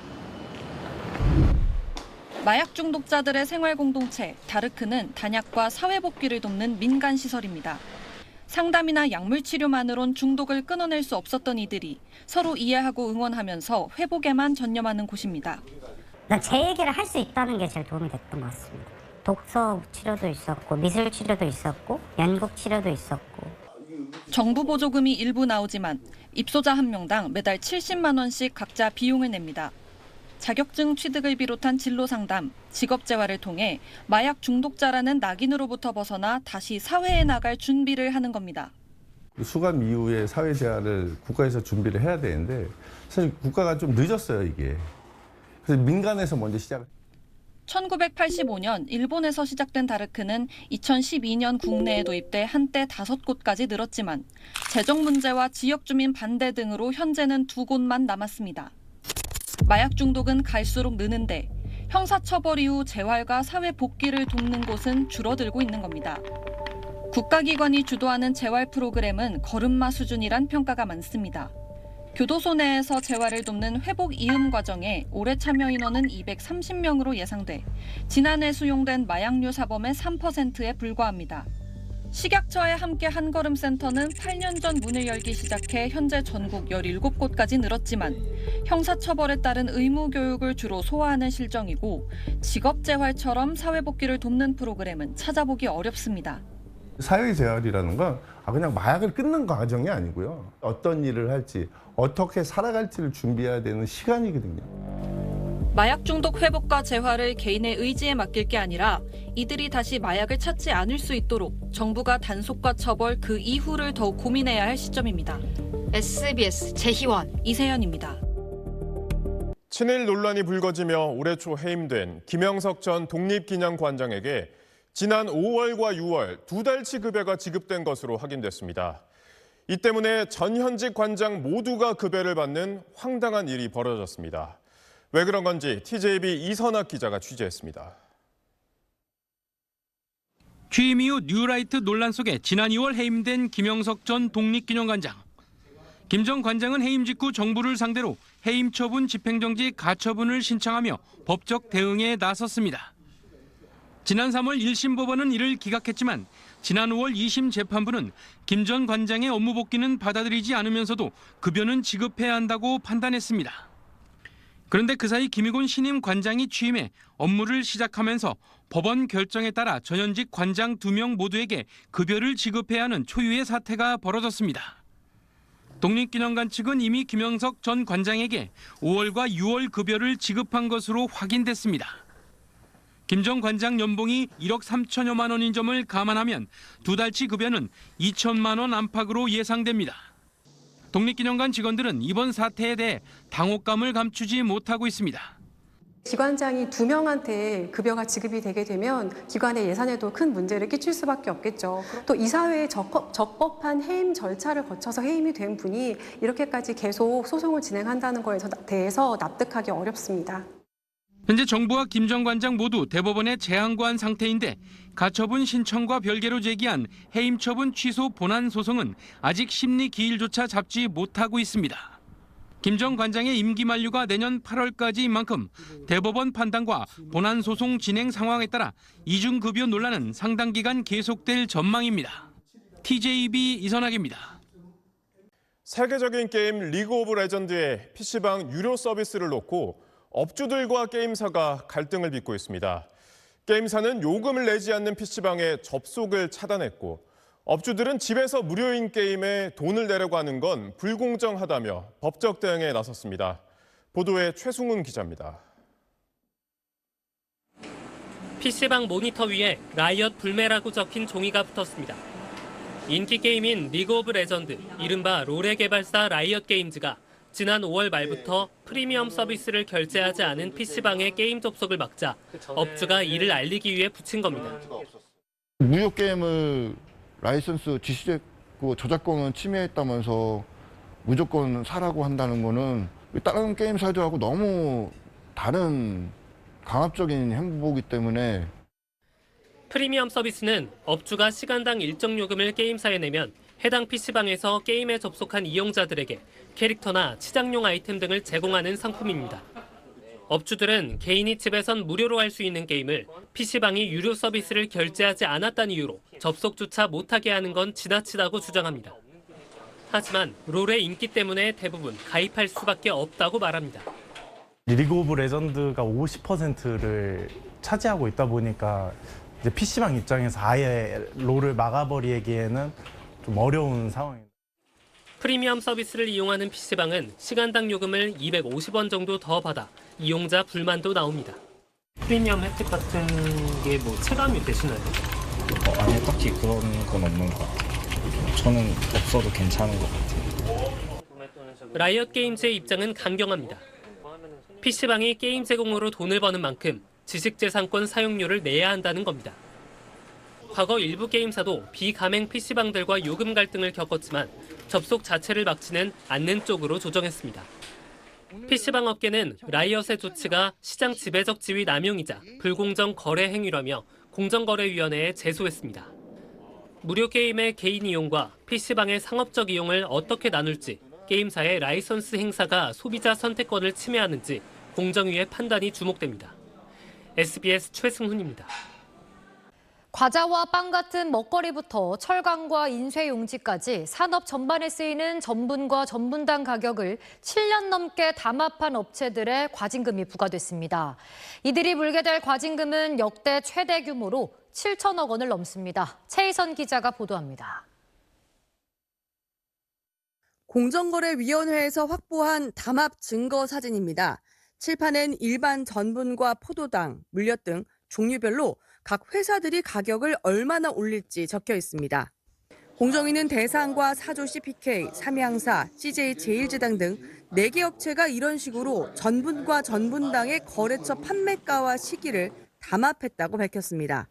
마약 중독자들의 생활 공동체 다르크는 단약과 사회 복귀를 돕는 민간 시설입니다. 상담이나 약물 치료만으론 중독을 끊어낼 수 없었던 이들이 서로 이해하고 응원하면서 회복에만 전념하는 곳입니다. 제 얘기를 할 수 있다는 게 제일 도움이 됐던 것 같습니다. 독서 치료도 있었고 미술 치료도 있었고 연극 치료도 있었고. 정부 보조금이 일부 나오지만 입소자 한 명당 매달 70만 원씩 각자 비용을 냅니다. 자격증 취득을 비롯한 진로 상담, 직업 재활을 통해 마약 중독자라는 낙인으로부터 벗어나 다시 사회에 나갈 준비를 하는 겁니다. 수감 이후에 사회 재활을 국가에서 준비를 해야 되는데 사실 국가가 좀 늦었어요, 이게. 그래서 민간에서 먼저 시작을. 1985년 일본에서 시작된 다르크는 2012년 국내에 도입돼 한때 5곳까지 늘었지만 재정 문제와 지역 주민 반대 등으로 현재는 2곳만 남았습니다. 마약 중독은 갈수록 느는데 형사처벌 이후 재활과 사회 복귀를 돕는 곳은 줄어들고 있는 겁니다. 국가기관이 주도하는 재활 프로그램은 걸음마 수준이란 평가가 많습니다. 교도소 내에서 재활을 돕는 회복 이음 과정에 올해 참여 인원은 230명으로 예상돼 지난해 수용된 마약류 사범의 3%에 불과합니다. 식약처에 함께 한걸음 센터는 8년 전 문을 열기 시작해 현재 전국 17곳까지 늘었지만 형사처벌에 따른 의무 교육을 주로 소화하는 실정이고 직업재활처럼 사회복귀를 돕는 프로그램은 찾아보기 어렵습니다. 사회재활이라는 건 그냥 마약을 끊는 과정이 아니고요. 어떤 일을 할지, 어떻게 살아갈지를 준비해야 되는 시간이거든요. 마약 중독 회복과 재활을 개인의 의지에 맡길 게 아니라 이들이 다시 마약을 찾지 않을 수 있도록 정부가 단속과 처벌 그 이후를 더욱 고민해야 할 시점입니다. SBS 재희원, 이세연입니다. 친일 논란이 불거지며 올해 초 해임된 김영석 전 독립기념관장에게 지난 5월과 6월 2달치 급여가 지급된 것으로 확인됐습니다. 이 때문에 전 현직 관장 모두가 급여를 받는 황당한 일이 벌어졌습니다. 왜 그런 건지 TJB 이선학 기자가 취재했습니다. 취임 이후 뉴라이트 논란 속에 지난 2월 해임된 김영석 전 독립기념관장. 김 전 관장은 해임 직후 정부를 상대로 해임 처분 집행정지 가처분을 신청하며 법적 대응에 나섰습니다. 지난 3월 1심 법원은 이를 기각했지만 지난 5월 2심 재판부는 김 전 관장의 업무 복귀는 받아들이지 않으면서도 급여는 지급해야 한다고 판단했습니다. 그런데 그 사이 김희곤 신임 관장이 취임해 업무를 시작하면서 법원 결정에 따라 전현직 관장 2명 모두에게 급여를 지급해야 하는 초유의 사태가 벌어졌습니다. 독립기념관 측은 이미 김영석 전 관장에게 5월과 6월 급여를 지급한 것으로 확인됐습니다. 김 전 관장 연봉이 1억 3천여만 원인 점을 감안하면 2달치 급여는 2천만 원 안팎으로 예상됩니다. 독립기념관 직원들은 이번 사태에 대해 당혹감을 감추지 못하고 있습니다. 기관장이 2명한테 급여가 지급이 되게 되면 기관의 예산에도 큰 문제를 끼칠 수밖에 없겠죠. 또 이사회의 적법한 해임 절차를 거쳐서 해임이 된 분이 이렇게까지 계속 소송을 진행한다는 거에 대해서 납득하기 어렵습니다. 현재 정부와 김 전 관장 모두 대법원에 재항고한 상태인데 가처분 신청과 별개로 제기한 해임 처분 취소 본안 소송은 아직 심리 기일조차 잡지 못하고 있습니다. 김 전 관장의 임기 만료가 내년 8월까지인 만큼 대법원 판단과 본안 소송 진행 상황에 따라 이중급여 논란은 상당 기간 계속될 전망입니다. TJB 이선학입니다. 세계적인 게임 리그 오브 레전드의 PC방 유료 서비스를 놓고 업주들과 게임사가 갈등을 빚고 있습니다. 게임사는 요금을 내지 않는 PC방에 접속을 차단했고 업주들은 집에서 무료인 게임에 돈을 내려고 하는 건 불공정하다며 법적 대응에 나섰습니다. 보도에 최승훈 기자입니다. PC방 모니터 위에 라이엇 불매라고 적힌 종이가 붙었습니다. 인기 게임인 리그 오브 레전드, 이른바 롤의 개발사 라이엇 게임즈가 지난 5월 말부터 프리미엄 서비스를 결제하지 않은 PC방의 게임 접속을 막자 업주가 이를 알리기 위해 붙인 겁니다. 무료 게임을 라이선스 지시됐고 저작권은 침해했다면서 무조건 사라고 한다는 거는 다른 게임사들하고 너무 다른 강압적인 행보이기 때문에. 프리미엄 서비스는 업주가 시간당 일정 요금을 게임사에 내면 해당 PC방에서 게임에 접속한 이용자들에게 캐릭터나 치장용 아이템 등을 제공하는 상품입니다. 업주들은 개인이 집에선 무료로 할 수 있는 게임을 PC방이 유료 서비스를 결제하지 않았다는 이유로 접속조차 못하게 하는 건 지나치다고 주장합니다. 하지만 롤의 인기 때문에 대부분 가입할 수밖에 없다고 말합니다. 리그 오브 레전드가 50%를 차지하고 있다 보니까 이제 PC방 입장에서 아예 롤을 막아버리기에는 좀 어려운 상황입니다. 프리미엄 서비스를 이용하는 PC방은 시간당 요금을 250원 정도 더 받아 이용자 불만도 나옵니다. 프리미엄 혜택 같은 게 뭐 체감이 되시나요? 아니요, 딱히 그런 건 없는 것 같아요. 저는 없어도 괜찮은 것 같아요. 라이엇 게임즈의 입장은 강경합니다. PC방이 게임 제공으로 돈을 버는 만큼 지식재산권 사용료를 내야 한다는 겁니다. 과거 일부 게임사도 비가맹 PC방들과 요금 갈등을 겪었지만 접속 자체를 막지는 않는 쪽으로 조정했습니다. PC방 업계는 라이엇의 조치가 시장 지배적 지위 남용이자 불공정 거래 행위라며 공정거래위원회에 제소했습니다. 무료 게임의 개인 이용과 PC방의 상업적 이용을 어떻게 나눌지, 게임사의 라이선스 행사가 소비자 선택권을 침해하는지 공정위의 판단이 주목됩니다. SBS 최승훈입니다. 과자와 빵 같은 먹거리부터 철강과 인쇄용지까지 산업 전반에 쓰이는 전분과 전분당 가격을 7년 넘게 담합한 업체들의 과징금이 부과됐습니다. 이들이 물게 될 과징금은 역대 최대 규모로 7천억 원을 넘습니다. 최희선 기자가 보도합니다. 공정거래위원회에서 확보한 담합 증거 사진입니다. 칠판엔 일반 전분과 포도당, 물엿 등 종류별로 각 회사들이 가격을 얼마나 올릴지 적혀 있습니다. 공정위는 대상과 사조 CPK, 삼양사, CJ 제일제당 등 4개 업체가 이런 식으로 전분과 전분당의 거래처 판매가와 시기를 담합했다고 밝혔습니다.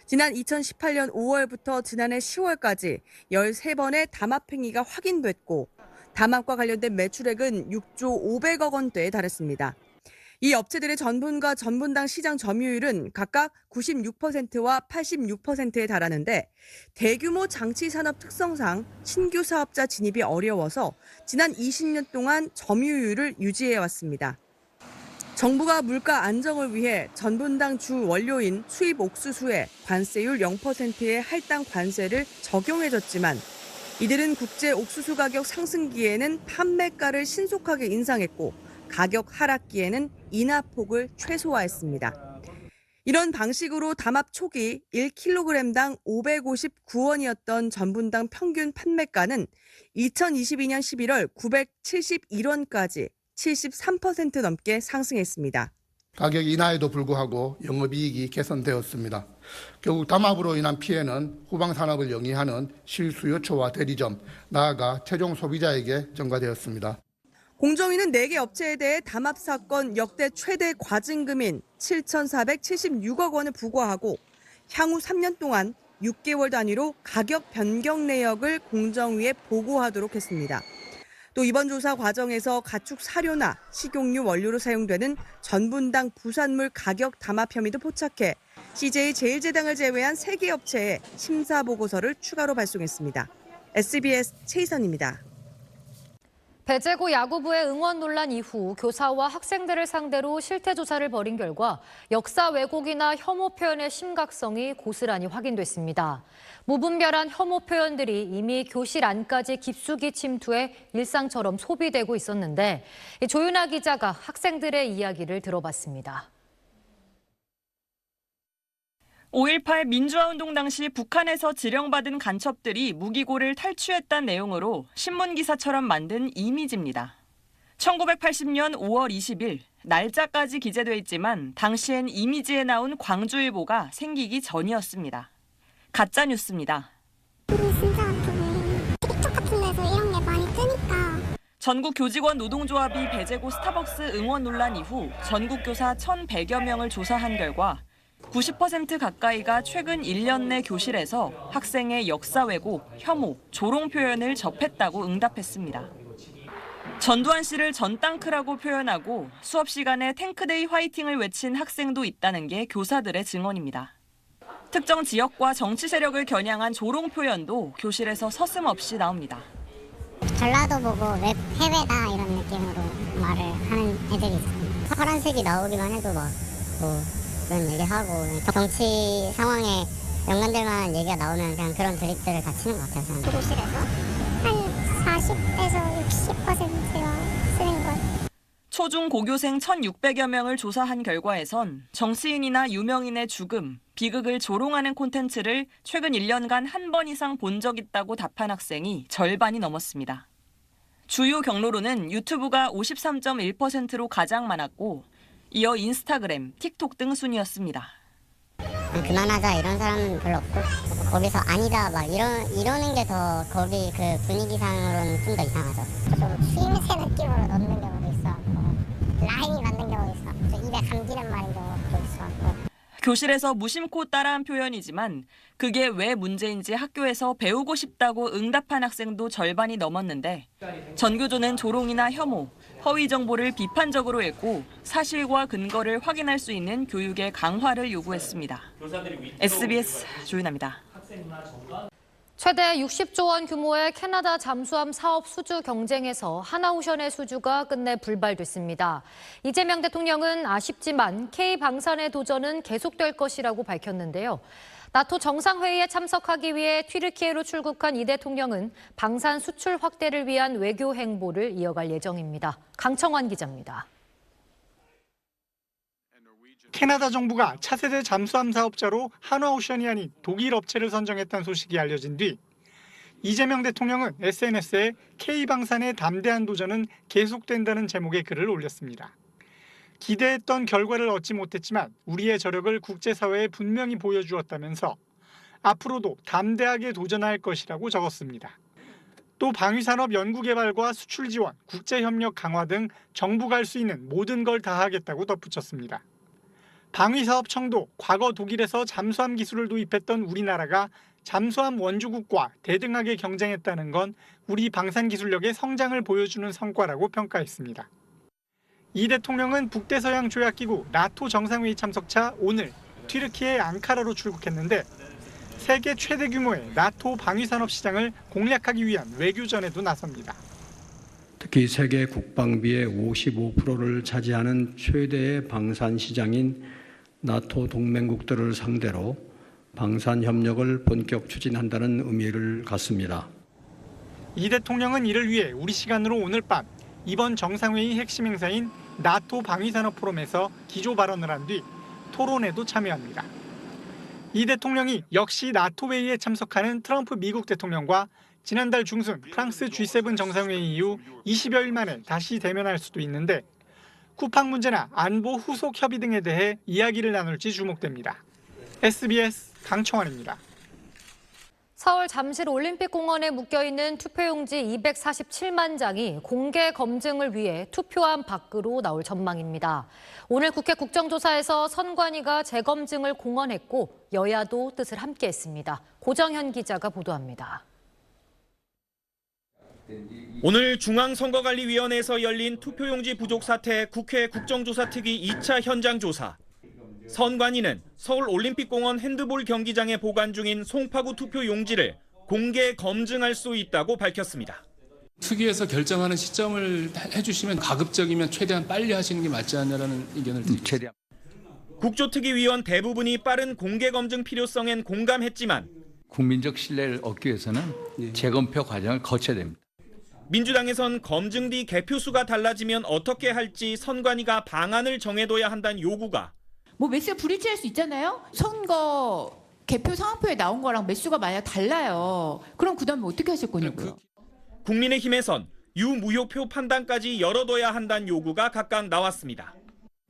지난 2018년 5월부터 지난해 10월까지 13번의 담합 행위가 확인됐고 담합과 관련된 매출액은 6조 500억 원대에 달했습니다. 이 업체들의 전분과 전분당 시장 점유율은 각각 96%와 86%에 달하는데 대규모 장치 산업 특성상 신규 사업자 진입이 어려워서 지난 20년 동안 점유율을 유지해 왔습니다. 정부가 물가 안정을 위해 전분당 주 원료인 수입 옥수수에 관세율 0%의 할당 관세를 적용해줬지만 이들은 국제 옥수수 가격 상승기에는 판매가를 신속하게 인상했고 가격 하락기에는 인하폭을 최소화했습니다. 이런 방식으로 담합 초기 1kg당 559원이었던 전분당 평균 판매가는 2022년 11월 971원까지 73% 넘게 상승했습니다. 가격 인하에도 불구하고 영업이익이 개선되었습니다. 결국 담합으로 인한 피해는 후방산업을 영위하는 실수요처와 대리점, 나아가 최종 소비자에게 전가되었습니다. 공정위는 4개 업체에 대해 담합 사건 역대 최대 과징금인 7,476억 원을 부과하고 향후 3년 동안 6개월 단위로 가격 변경 내역을 공정위에 보고하도록 했습니다. 또 이번 조사 과정에서 가축 사료나 식용유 원료로 사용되는 전분당 부산물 가격 담합 혐의도 포착해 CJ 제일제당을 제외한 3개 업체에 심사 보고서를 추가로 발송했습니다. SBS 최희선입니다. 배제고 야구부의 응원 논란 이후 교사와 학생들을 상대로 실태 조사를 벌인 결과 역사 왜곡이나 혐오 표현의 심각성이 고스란히 확인됐습니다. 무분별한 혐오 표현들이 이미 교실 안까지 깊숙이 침투해 일상처럼 소비되고 있었는데 조윤아 기자가 학생들의 이야기를 들어봤습니다. 5.18 민주화운동 당시 북한에서 지령받은 간첩들이 무기고를 탈취했다는 내용으로 신문기사처럼 만든 이미지입니다. 1980년 5월 20일, 날짜까지 기재돼 있지만 당시엔 이미지에 나온 광주일보가 생기기 전이었습니다. 가짜뉴스입니다. 틱톡 같은 데서 이런 게 많이 뜨니까. 전국 교직원 노동조합이 배제고 스타벅스 응원 논란 이후 전국 교사 1,100여 명을 조사한 결과 90% 가까이가 최근 1년 내 교실에서 학생의 역사 왜곡, 혐오, 조롱 표현을 접했다고 응답했습니다. 전두환 씨를 전땅크라고 표현하고 수업 시간에 탱크데이 화이팅을 외친 학생도 있다는 게 교사들의 증언입니다. 특정 지역과 정치 세력을 겨냥한 조롱 표현도 교실에서 서슴없이 나옵니다. 전라도 보고 웹 해외다 이런 느낌으로 말을 하는 애들이 있습니다. 파란색이 나오기만 해도 막 그런 얘기하고 정치 상황에 연관될 만한 얘기가 나오면 그냥 그런 드립들을 다 치는 것 같아요. 저는. 교실에서 한 40에서 60%가 쓰는 것. 초중 고교생 1,600여 명을 조사한 결과에선 정치인이나 유명인의 죽음, 비극을 조롱하는 콘텐츠를 최근 1년간 한 번 이상 본 적 있다고 답한 학생이 절반이 넘었습니다. 주요 경로로는 유튜브가 53.1%로 가장 많았고 이어 인스타그램, 틱톡 등 순이었습니다. 그만하자 이런 사람은 별로 없고 거기서 아니다 막 이러는 게 더 거기 그 분위기상으로는 좀 더 이상하죠. 좀 추임새 느낌으로 넣는 경우도 있어갖고 라인이 만든 경우도 있어갖고 입에 감기는 말인 경우도 있어갖고. 교실에서 무심코 따라한 표현이지만 그게 왜 문제인지 학교에서 배우고 싶다고 응답한 학생도 절반이 넘었는데 전교조는 조롱이나 혐오, 허위 정보를 비판적으로 읽고 사실과 근거를 확인할 수 있는 교육의 강화를 요구했습니다. SBS 조윤아입니다. 최대 60조 원 규모의 캐나다 잠수함 사업 수주 경쟁에서 하나오션의 수주가 끝내 불발됐습니다. 이재명 대통령은 아쉽지만 K방산의 도전은 계속될 것이라고 밝혔는데요. 나토 정상회의에 참석하기 위해 튀르키예로 출국한 이 대통령은 방산 수출 확대를 위한 외교 행보를 이어갈 예정입니다. 강청환 기자입니다. 캐나다 정부가 차세대 잠수함 사업자로 한화오션이 아닌 독일 업체를 선정했다는 소식이 알려진 뒤 이재명 대통령은 SNS에 K방산의 담대한 도전은 계속된다는 제목의 글을 올렸습니다. 기대했던 결과를 얻지 못했지만 우리의 저력을 국제사회에 분명히 보여주었다면서 앞으로도 담대하게 도전할 것이라고 적었습니다. 또 방위산업 연구개발과 수출 지원, 국제협력 강화 등 정부가 할 수 있는 모든 걸 다 하겠다고 덧붙였습니다. 방위사업청도 과거 독일에서 잠수함 기술을 도입했던 우리나라가 잠수함 원주국과 대등하게 경쟁했다는 건 우리 방산기술력의 성장을 보여주는 성과라고 평가했습니다. 이 대통령은 북대서양 조약기구 나토 정상회의 참석차 오늘 튀르키예 앙카라로 출국했는데 세계 최대 규모의 나토 방위산업 시장을 공략하기 위한 외교전에도 나섭니다. 특히 세계 국방비의 55%를 차지하는 최대의 방산 시장인 나토 동맹국들을 상대로 방산 협력을 본격 추진한다는 의미를 갖습니다. 이 대통령은 이를 위해 우리 시간으로 오늘 밤 이번 정상회의 핵심 행사인 나토 방위산업 포럼에서 기조 발언을 한 뒤 토론에도 참여합니다. 이 대통령이 역시 나토 회의에 참석하는 트럼프 미국 대통령과 지난달 중순 프랑스 G7 정상회의 이후 20여일 만에 다시 대면할 수도 있는데 쿠팡 문제나 안보 후속 협의 등에 대해 이야기를 나눌지 주목됩니다. SBS 강청환입니다. 서울 잠실 올림픽공원에 묶여있는 투표용지 247만 장이 공개 검증을 위해 투표함 밖으로 나올 전망입니다. 오늘 국회 국정조사에서 선관위가 재검증을 공언했고 여야도 뜻을 함께했습니다. 고정현 기자가 보도합니다. 오늘 중앙선거관리위원회에서 열린 투표용지 부족 사태 국회 국정조사특위 2차 현장 조사. 선관위는 서울 올림픽공원 핸드볼 경기장에 보관 중인 송파구 투표용지를 공개 검증할 수 있다고 밝혔습니다. 특위에서 결정하는 시점을 해주시면 가급적이면 최대한 빨리 하시는 게 맞지 않냐라는 의견을 드립니다. 국조특위위원 대부분이 빠른 공개 검증 필요성엔 공감했지만 국민적 신뢰를 얻기 위해서는 재검표 과정을 거쳐야 됩니다. 민주당에선 검증 뒤 개표수가 달라지면 어떻게 할지 선관위가 방안을 정해둬야 한다는 요구가 뭐 매수가 불일치할 수 있잖아요. 선거 개표 상황표에 나온 거랑 매수가 만약 달라요. 그럼 그다음에 어떻게 하실 거냐고요. 국민의힘에선 유무효표 판단까지 열어둬야 한다는 요구가 각각 나왔습니다.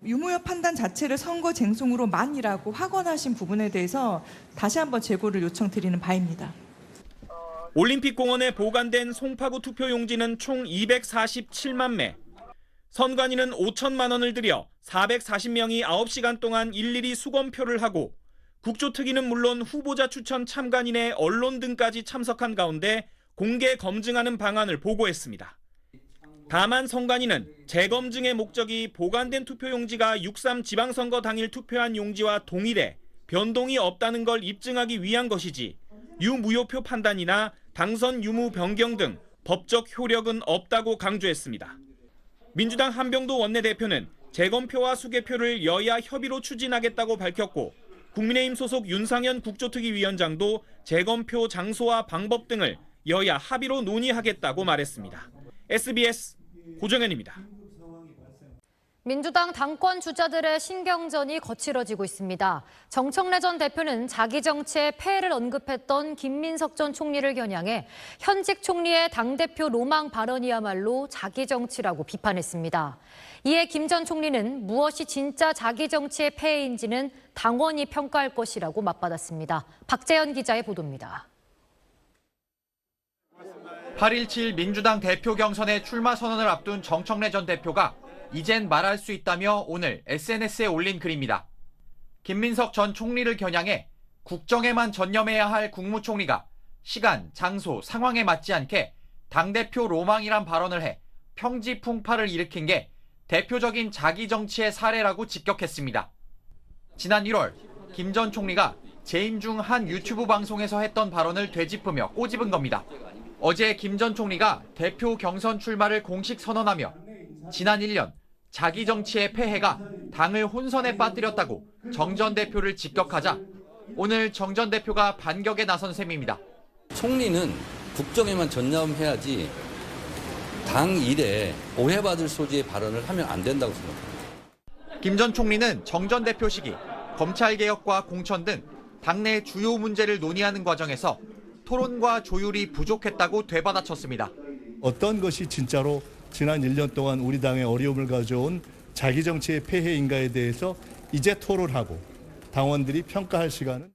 유무효 판단 자체를 선거 쟁송으로만이라고 확언하신 부분에 대해서 다시 한번 재고를 요청드리는 바입니다. 올림픽공원에 보관된 송파구 투표용지는 총 247만 매. 선관위는 5천만 원을 들여 440명이 9시간 동안 일일이 수검표를 하고 국조특위는 물론 후보자 추천 참관인의 언론 등까지 참석한 가운데 공개 검증하는 방안을 보고했습니다. 다만 선관위는 재검증의 목적이 보관된 투표용지가 6.3 지방선거 당일 투표한 용지와 동일해 변동이 없다는 걸 입증하기 위한 것이지 유무효표 판단이나 당선 유무 변경 등 법적 효력은 없다고 강조했습니다. 민주당 한병도 원내대표는 재검표와 수개표를 여야 협의로 추진하겠다고 밝혔고 국민의힘 소속 윤상현 국조특위위원장도 재검표 장소와 방법 등을 여야 합의로 논의하겠다고 말했습니다. SBS 고정현입니다. 민주당 당권 주자들의 신경전이 거칠어지고 있습니다. 정청래 전 대표는 자기 정치의 폐해를 언급했던 김민석 전 총리를 겨냥해 현직 총리의 당대표 로망 발언이야말로 자기 정치라고 비판했습니다. 이에 김 전 총리는 무엇이 진짜 자기 정치의 폐해인지는 당원이 평가할 것이라고 맞받았습니다. 박재현 기자의 보도입니다. 8.17 민주당 대표 경선에 출마 선언을 앞둔 정청래 전 대표가 이젠 말할 수 있다며 오늘 SNS에 올린 글입니다. 김민석 전 총리를 겨냥해 국정에만 전념해야 할 국무총리가 시간, 장소, 상황에 맞지 않게 당대표 로망이란 발언을 해 평지풍파를 일으킨 게 대표적인 자기 정치의 사례라고 직격했습니다. 지난 1월 김 전 총리가 재임 중 한 유튜브 방송에서 했던 발언을 되짚으며 꼬집은 겁니다. 어제 김 전 총리가 대표 경선 출마를 공식 선언하며 지난 1년 자기 정치의 폐해가 당을 혼선에 빠뜨렸다고 정 전 대표를 직격하자 오늘 정 전 대표가 반격에 나선 셈입니다. 총리는 국정에만 전념해야지 당 일에 오해받을 소지의 발언을 하면 안 된다고 생각합니다. 김 전 총리는 정 전 대표 시기 검찰개혁과 공천 등 당내 주요 문제를 논의하는 과정에서 토론과 조율이 부족했다고 되받아쳤습니다. 어떤 것이 진짜로 지난 1년 동안 우리 당에 어려움을 가져온 자기 정치의 폐해인가에 대해서 이제 토론하고 당원들이 평가할 시간은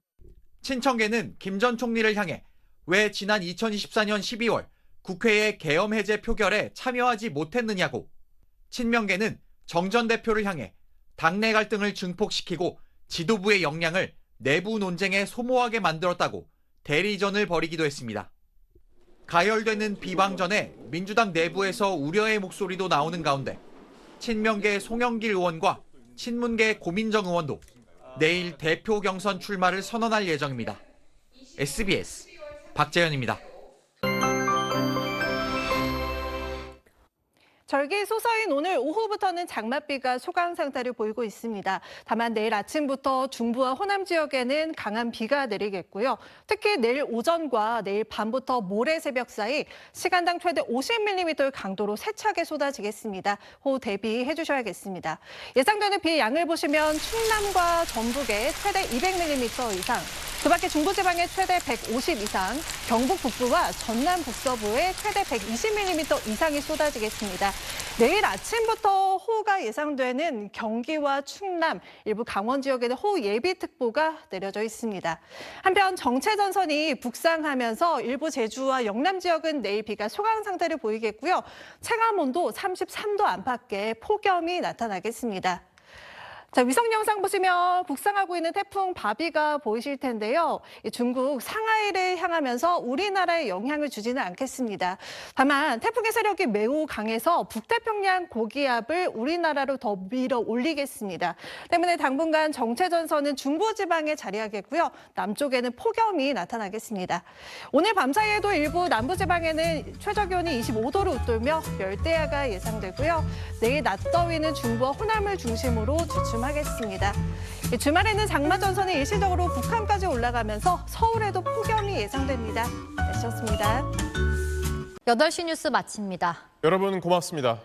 친청계는 김 전 총리를 향해 왜 지난 2024년 12월 국회의 계엄 해제 표결에 참여하지 못했느냐고, 친명계는 정 전 대표를 향해 당내 갈등을 증폭시키고 지도부의 역량을 내부 논쟁에 소모하게 만들었다고 대리전을 벌이기도 했습니다. 가열되는 비방전에 민주당 내부에서 우려의 목소리도 나오는 가운데 친명계 송영길 의원과 친문계 고민정 의원도 내일 대표 경선 출마를 선언할 예정입니다. SBS 박재현입니다. 절기 소서인 오늘 오후부터는 장맛비가 소강 상태를 보이고 있습니다. 다만 내일 아침부터 중부와 호남 지역에는 강한 비가 내리겠고요. 특히 내일 오전과 내일 밤부터 모레 새벽 사이 시간당 최대 50mm의 강도로 세차게 쏟아지겠습니다. 호우 대비해 주셔야겠습니다. 예상되는 비의 양을 보시면 충남과 전북에 최대 200mm 이상, 그 밖에 중부지방에 최대 150 이상, 경북 북부와 전남 북서부에 최대 120mm 이상이 쏟아지겠습니다. 내일 아침부터 호우가 예상되는 경기와 충남, 일부 강원 지역에는 호우 예비특보가 내려져 있습니다. 한편 정체전선이 북상하면서 일부 제주와 영남 지역은 내일 비가 소강 상태를 보이겠고요. 체감온도 33도 안팎의 폭염이 나타나겠습니다. 자, 위성 영상 보시면 북상하고 있는 태풍 바비가 보이실 텐데요. 중국 상하이를 향하면서 우리나라에 영향을 주지는 않겠습니다. 다만 태풍의 세력이 매우 강해서 북태평양 고기압을 우리나라로 더 밀어 올리겠습니다. 때문에 당분간 정체전선은 중부지방에 자리하겠고요. 남쪽에는 폭염이 나타나겠습니다. 오늘 밤사이에도 일부 남부지방에는 최저기온이 25도를 웃돌며 열대야가 예상되고요. 내일 낮더위는 중부와 호남을 중심으로 주춤하겠습니다. 주말에는 장마전선이 일시적으로 북한까지 올라가면서 서울에도 폭염이 예상됩니다. 날씨였습니다. 8시 뉴스 마칩니다. 여러분 고맙습니다.